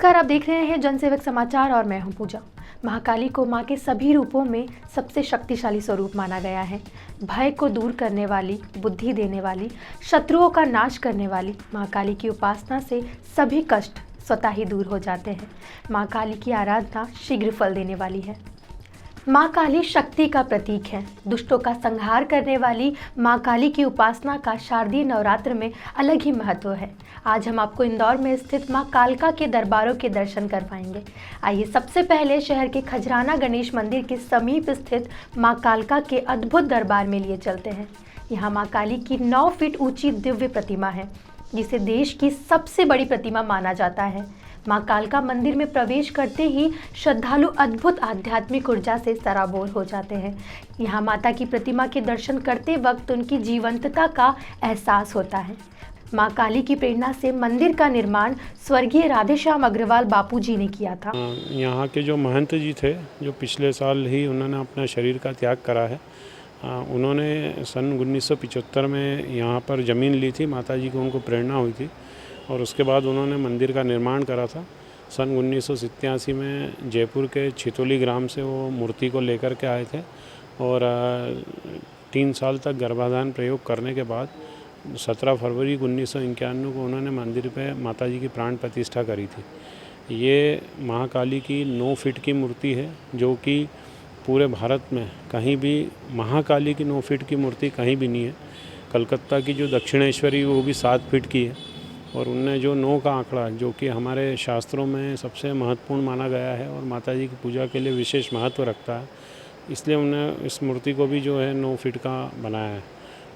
नमस्कार, आप देख रहे हैं जनसेवक समाचार और मैं हूं पूजा। महाकाली को मां के सभी रूपों में सबसे शक्तिशाली स्वरूप माना गया है। भय को दूर करने वाली, बुद्धि देने वाली, शत्रुओं का नाश करने वाली महाकाली की उपासना से सभी कष्ट स्वतः ही दूर हो जाते हैं। मां काली की आराधना शीघ्र फल देने वाली है। मां काली शक्ति का प्रतीक है। दुष्टों का संहार करने वाली मां काली की उपासना का शारदीय नवरात्र में अलग ही महत्व है। आज हम आपको इंदौर में स्थित मां कालका के दरबारों के दर्शन करवाएंगे। आइए सबसे पहले शहर के खजराना गणेश मंदिर के समीप स्थित मां कालका के अद्भुत दरबार में लिए चलते हैं। यहाँ मां काली की 9 फीट ऊंची दिव्य प्रतिमा है, जिसे देश की सबसे बड़ी प्रतिमा माना जाता है। मां कालका मंदिर में प्रवेश करते ही श्रद्धालु अद्भुत आध्यात्मिक ऊर्जा से सराबोर हो जाते हैं। यहाँ माता की प्रतिमा के दर्शन करते वक्त उनकी जीवंतता का एहसास होता है। मां काली की प्रेरणा से मंदिर का निर्माण स्वर्गीय राधेश्याम अग्रवाल बापू जी ने किया था। यहाँ के जो महंत जी थे, जो पिछले साल ही उन्होंने अपना शरीर का त्याग करा है, उन्होंने सन 1975 में यहाँ पर ज़मीन ली थी। माता जी को उनको प्रेरणा हुई थी और उसके बाद उन्होंने मंदिर का निर्माण करा था। सन 1987 में जयपुर के छितौली ग्राम से वो मूर्ति को लेकर के आए थे और 3 साल तक गर्भाधान प्रयोग करने के बाद 17 फरवरी 1991 को उन्होंने मंदिर पे माता जी की प्राण प्रतिष्ठा करी थी। ये महाकाली की 9 फीट की मूर्ति है, जो कि पूरे भारत में कहीं भी महाकाली की 9 फीट की मूर्ति कहीं भी नहीं है। कलकत्ता की जो दक्षिणेश्वरी वो भी 7 फीट की है और उनने जो 9 का आंकड़ा, जो कि हमारे शास्त्रों में सबसे महत्वपूर्ण माना गया है और माता जी की पूजा के लिए विशेष महत्व रखता है, इसलिए उन्होंने इस मूर्ति को भी जो है 9 फीट का बनाया है।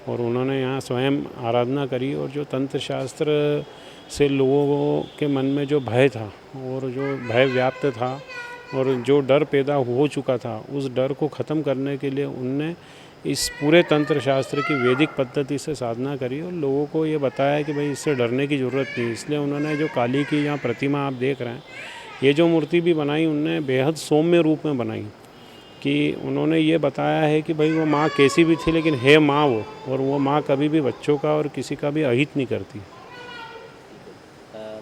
और उन्होंने यहाँ स्वयं आराधना करी और जो तंत्र शास्त्र से लोगों के मन में जो भय था और जो भय व्याप्त था और जो डर पैदा हो चुका था, उस डर को ख़त्म करने के लिए उनने इस पूरे तंत्र शास्त्र की वैदिक पद्धति से साधना करी और लोगों को ये बताया कि भाई इससे डरने की ज़रूरत नहीं। इसलिए उन्होंने जो काली की यहाँ प्रतिमा आप देख रहे हैं, ये जो मूर्ति भी बनाई उनने बेहद सौम्य रूप में बनाई, कि उन्होंने ये बताया है कि भाई वो माँ कैसी भी थी लेकिन है माँ वो, और वो माँ कभी भी बच्चों का और किसी का भी अहित नहीं करती।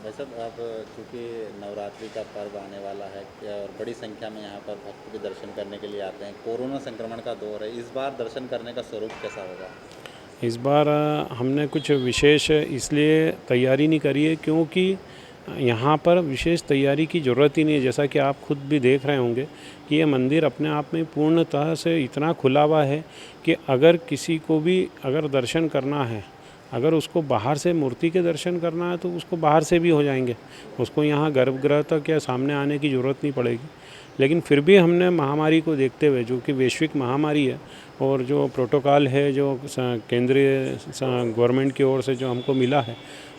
भाई साहब, अब चूँकि नवरात्रि का पर्व आने वाला है और बड़ी संख्या में यहाँ पर भक्त भी दर्शन करने के लिए आते हैं। कोरोना संक्रमण का दौर है, इस बार दर्शन करने का स्वरूप कैसा होगा? इस बार हमने कुछ विशेष इसलिए तैयारी नहीं करी है क्योंकि यहाँ पर विशेष तैयारी की ज़रूरत ही नहीं है। जैसा कि आप खुद भी देख रहे होंगे कि ये मंदिर अपने आप में पूर्णतः से इतना खुला हुआ है कि अगर किसी को भी अगर दर्शन करना है, अगर उसको बाहर से मूर्ति के दर्शन करना है तो उसको बाहर से भी हो जाएंगे, उसको यहाँ गर्भगृह तक या सामने आने की ज़रूरत नहीं पड़ेगी। लेकिन फिर भी हमने महामारी को देखते हुए, जो कि वैश्विक महामारी है और जो प्रोटोकॉल है जो केंद्रीय गवर्नमेंट की ओर से जो हमको मिला है,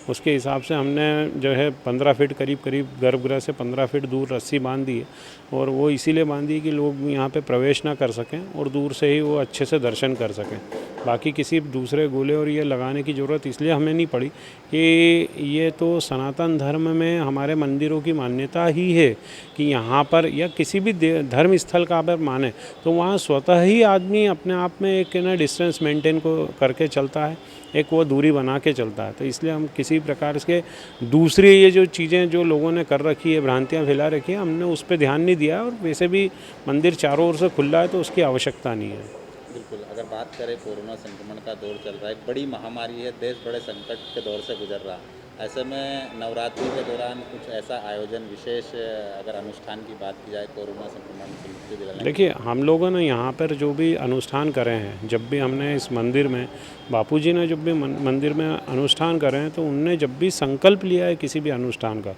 उसके हिसाब से हमने जो है 15 फीट करीब गर्भगृह से 15 फीट दूर रस्सी बांध दी है और वो इसीलिए बांधी कि लोग यहाँ पे प्रवेश ना कर सकें और दूर से ही वो अच्छे से दर्शन कर सकें। बाकी किसी दूसरे गोले और ये लगाने की ज़रूरत इसलिए हमें नहीं पड़ी कि ये तो सनातन धर्म में हमारे मंदिरों की मान्यता ही है कि यहाँ पर या किसी भी धर्म स्थल का अगर माने तो वहाँ स्वतः ही आदमी अपने आप में एक ना डिस्टेंस मेंटेन को करके चलता है, एक वो दूरी बना के चलता है। तो इसलिए हम किसी प्रकार के दूसरी ये जो चीज़ें जो लोगों ने कर रखी है, भ्रांतियाँ फैला रखी है, हमने उस पर ध्यान नहीं दिया और वैसे भी मंदिर चारों ओर से खुला है तो उसकी आवश्यकता नहीं है। बिल्कुल, अगर बात करें कोरोना संक्रमण का दौर चल रहा है, बड़ी महामारी है, देश बड़े संकट के दौर से गुजर रहा है। ऐसे में नवरात्रि के दौरान कुछ ऐसा आयोजन विशेष अगर अनुष्ठान की बात की जाए कोरोना संक्रमण से मुक्ति दिलाने? देखिए, हम लोगों ने यहाँ पर जो भी अनुष्ठान करे हैं, जब भी हमने इस मंदिर में बापू जी ने जब भी मंदिर में अनुष्ठान करे हैं, तो उनने जब भी संकल्प लिया है किसी भी अनुष्ठान का,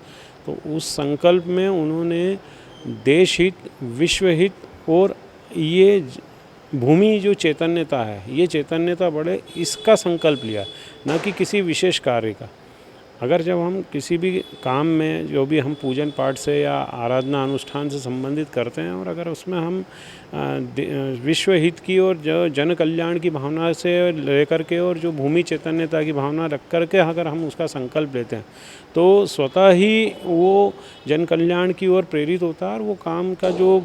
तो उस संकल्प में उन्होंने देश हित, विश्व हित और ये भूमि जो चैतन्यता है, ये चैतन्यता बढ़े, इसका संकल्प लिया, न कि किसी विशेष कार्य का। अगर जब हम किसी भी काम में जो भी हम पूजन पाठ से या आराधना अनुष्ठान से संबंधित करते हैं और अगर उसमें हम विश्व हित की और जो जन कल्याण की भावना से लेकर के और जो भूमि चैतन्यता की भावना रख करके अगर हम उसका संकल्प लेते हैं तो स्वतः ही वो जन कल्याण की ओर प्रेरित होता है और वो काम का जो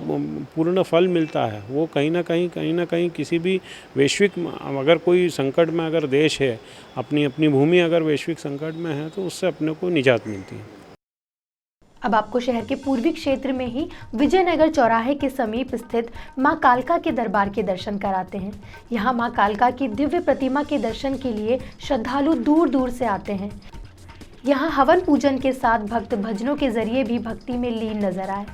पूर्ण फल मिलता है वो कहीं ना कहीं किसी भी वैश्विक, अगर कोई संकट में अगर देश है, अपनी भूमि अगर वैश्विक संकट में है तो उससे अपने को निजात मिलती है। अब आपको शहर के पूर्वी क्षेत्र में ही विजयनगर चौराहे के समीप स्थित मां कालका के दरबार के दर्शन कराते हैं। यहां मां कालका की दिव्य प्रतिमा के दर्शन के लिए श्रद्धालु दूर दूर से आते हैं। यहां हवन पूजन के साथ भक्त भजनों के जरिए भी भक्ति में लीन नजर आए।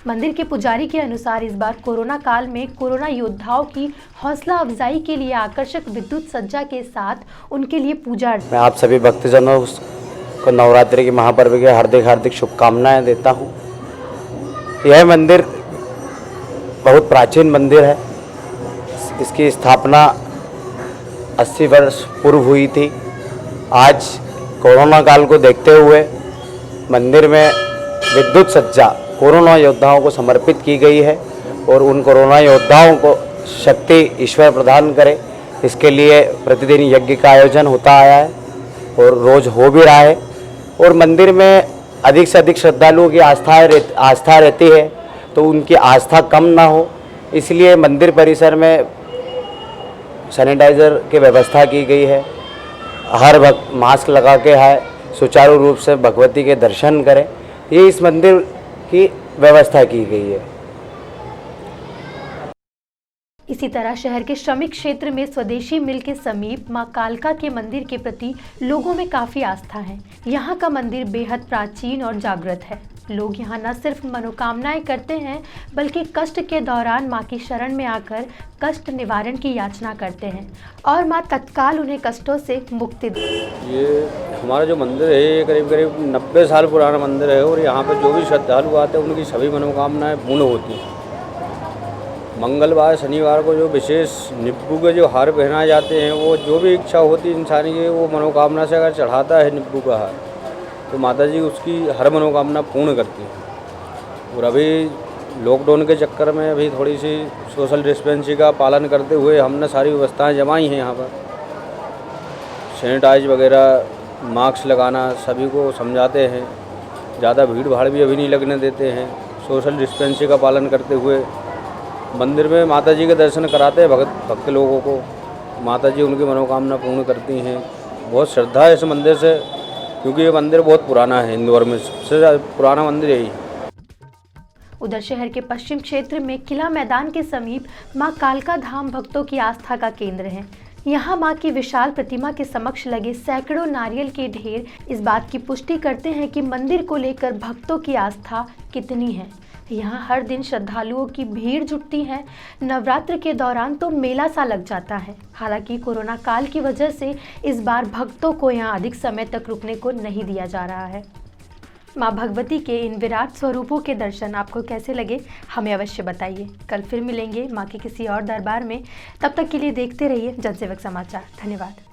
मंदिर के पुजारी के अनुसार इस बार कोरोना काल में कोरोना योद्धाओं की हौसला अफजाई के लिए आकर्षक विद्युत सज्जा के साथ उनके लिए पूजा। मैं आप सभी भक्तजनों को नवरात्रि के महापर्व की हार्दिक शुभकामनाएं देता हूं। यह मंदिर बहुत प्राचीन मंदिर है। इसकी स्थापना 80 वर्ष पूर्व हुई थी। आज कोरोना काल को देखते हुए मंदिर में विद्युत सज्जा कोरोना योद्धाओं को समर्पित की गई है और उन कोरोना योद्धाओं को शक्ति ईश्वर प्रदान करे, इसके लिए प्रतिदिन यज्ञ का आयोजन होता आया है और रोज़ हो भी रहा है। और मंदिर में अधिक से अधिक श्रद्धालुओं की आस्था रहती है, तो उनकी आस्था कम ना हो, इसलिए मंदिर परिसर में सैनिटाइज़र की व्यवस्था की गई है। हर भक्त मास्क लगा के है, सुचारू रूप से भगवती के दर्शन करें, ये इस मंदिर की व्यवस्था की गई है। इसी तरह शहर के श्रमिक क्षेत्र में स्वदेशी मिल के समीप मां कालका के मंदिर के प्रति लोगों में काफ़ी आस्था है। यहाँ का मंदिर बेहद प्राचीन और जागृत है। लोग यहाँ न सिर्फ मनोकामनाएं करते हैं बल्कि कष्ट के दौरान मां की शरण में आकर कष्ट निवारण की याचना करते हैं और मां तत्काल उन्हें कष्टों से मुक्ति दे। ये हमारा जो मंदिर है ये करीब 90 साल पुराना मंदिर है और यहाँ पर जो भी श्रद्धालु आते हैं उनकी सभी मनोकामनाएं पूर्ण होती हैं। मंगलवार शनिवार को जो विशेष निब्बू के जो हार पहनाए जाते हैं, वो जो भी इच्छा होती है इंसान की, वो मनोकामना से अगर चढ़ाता है निब्बू का हार तो माता जी उसकी हर मनोकामना पूर्ण करती हैं। और अभी लॉकडाउन के चक्कर में अभी थोड़ी सी सोशल डिस्टेंसिंग का पालन करते हुए हमने सारी व्यवस्थाएं जमाई हैं। यहाँ पर सैनिटाइज वगैरह, मास्क लगाना सभी को समझाते हैं। ज़्यादा भीड़ भाड़ भी अभी नहीं लगने देते हैं। सोशल डिस्टेंसिंग का पालन करते हुए मंदिर में माता जी के दर्शन कराते हैं भक्त लोगों को। माता जी उनकी मनोकामना पूर्ण करती हैं। बहुत श्रद्धा है इस मंदिर से, क्योंकि ये मंदिर बहुत पुराना है। इंदौर में सबसे पुराना मंदिर यही। उधर शहर के पश्चिम क्षेत्र में किला मैदान के समीप मां कालका धाम भक्तों की आस्था का केंद्र है। यहाँ मां की विशाल प्रतिमा के समक्ष लगे सैकड़ों नारियल के ढेर इस बात की पुष्टि करते हैं कि मंदिर को लेकर भक्तों की आस्था कितनी है। यहाँ हर दिन श्रद्धालुओं की भीड़ जुटती है। नवरात्र के दौरान तो मेला सा लग जाता है। हालांकि कोरोना काल की वजह से इस बार भक्तों को यहाँ अधिक समय तक रुकने को नहीं दिया जा रहा है। माँ भगवती के इन विराट स्वरूपों के दर्शन आपको कैसे लगे, हमें अवश्य बताइए। कल फिर मिलेंगे माँ के किसी और दरबार में। तब तक के लिए देखते रहिए जनसेवक समाचार। धन्यवाद।